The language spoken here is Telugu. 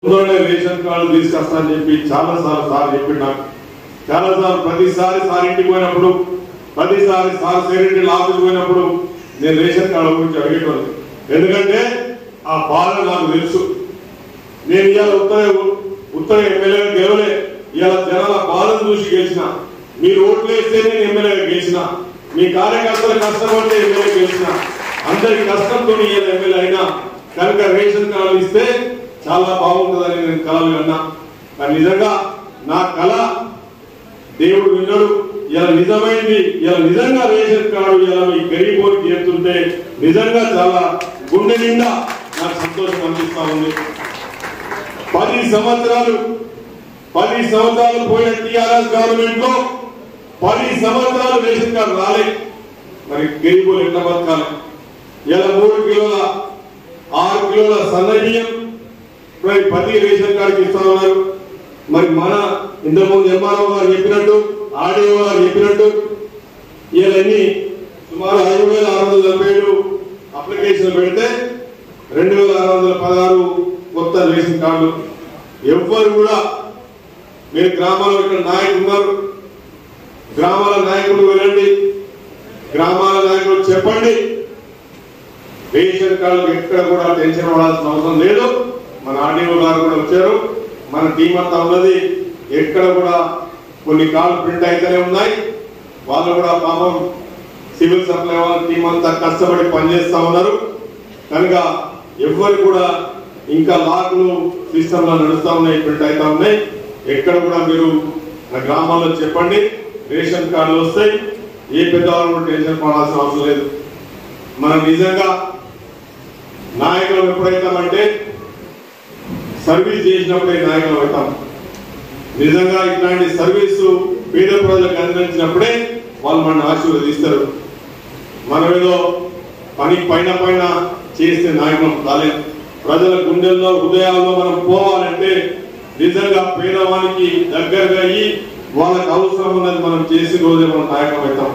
రేషన్ కార్డు తీసుకొస్తానని చెప్పి చాలా సార్లు సార్ చెప్పి నాకు చాలా సార్లు ప్రతిసారి సార్ ఇంటికి పోయినప్పుడు ప్రతిసారి సార్ సెక్రటరీ ఆఫీస్కి పోయినప్పుడు నేను రేషన్ కార్డు గురించి అడిగేటోను. ఎందుకంటే ఆ బాధ నాకు తెలుసు. నేను ఇవాళ ఉత్తర ఎమ్మెల్యేగా గెలవలే, ఇవాళ జనాల బాధను చూసి గెలిచిన. మీరు ఓట్లు వేస్తే నేను ఎమ్మెల్యేగా గెలిచిన, మీ కార్యకర్తల కష్టపడితే ఎమ్మెల్యే గెలిచిన, అందరికి కష్టంతో ఇవాళ ఎమ్మెల్యే అయినా కనుక రేషన్ కార్డు ఇస్తే చాలా బాగుంటుందని నేను కలలు కన్నా. కానీ నిజంగా నా కళ దేవుడు విన్నాడు. ఇలా నిజమైంది. ఇలా నిజంగా రేషన్ కార్డు ఇలా మీ గరీబోకి చేరుతుంటే నిజంగా చాలా గుండె నిండా నాకు సంతోషం అనిపిస్తా ఉంది. 10 సంవత్సరాలు పోయిన టీఆర్ఎస్ గవర్నమెంట్ లో 10 సంవత్సరాలు రేషన్ కార్డు రాలే. మరి గరీబోలు ఎట్లా బతకాలి? ఇలా 3 కిలోల 6 కిలోల సన్న బియ్యం 10 రేషన్ కార్డుకి ఇస్తా ఉన్నారు. మరి మన ఇంతకుముందు ఎంఆర్ఓ గారు చెప్పినట్టు, ఆర్డీఓ గారు చెప్పినట్టు ఇవన్నీ సుమారు 5,647 అప్లికేషన్ పెడితే 2,616 కొత్త రేషన్ కార్డు. ఎవ్వరు కూడా మీరు గ్రామాల్లో ఇక్కడ నాయకులు ఉన్నారు, గ్రామాల నాయకులు వెళ్ళండి, గ్రామాల నాయకులు చెప్పండి, రేషన్ కార్డు ఎక్కడ కూడా టెన్షన్ పడాల్సిన అవసరం లేదు. మన ఆర్డీఓ గారు కూడా వచ్చారు, మన టీం అంతా ఉన్నది. ఎక్కడ కూడా కొన్ని కార్డు ప్రింట్ అయితేనే ఉన్నాయి. వాళ్ళు కూడా పాపం సివిల్ సప్లై వాళ్ళ టీం అంతా కష్టపడి పనిచేస్తా ఉన్నారు. కనుక ఎవ్వరు కూడా ఇంకా లాక్లు సిస్టమ్ లో నడుస్తా ఉన్నాయి, ప్రింట్ అవుతా ఉన్నాయి. ఎక్కడ కూడా మీరు మన గ్రామాల్లో చెప్పండి, రేషన్ కార్డులు వస్తాయి. ఏ పెద్దవాళ్ళు కూడా టెన్షన్ పడాల్సిన అవసరం లేదు. మనం నిజంగా నాయకులు ఎప్పుడైతామంటే సర్వీస్ చేసినప్పుడే నాయకులు అవుతాం. నిజంగా ఇట్లాంటి సర్వీసు పేద ప్రజలకు అందించినప్పుడే వాళ్ళు మనల్ని ఆశీర్వదిస్తారు. మనం ఏదో పని పైన చేస్తే నాయకులం కాలేదు. ప్రజల గుండెల్లో హృదయాల్లో మనం పోవాలంటే నిజంగా పేదవానికి దగ్గరగా అయ్యి వాళ్ళకి అవసరం ఉన్నది మనం చేసిన రోజే మనం నాయకులం అవుతాం.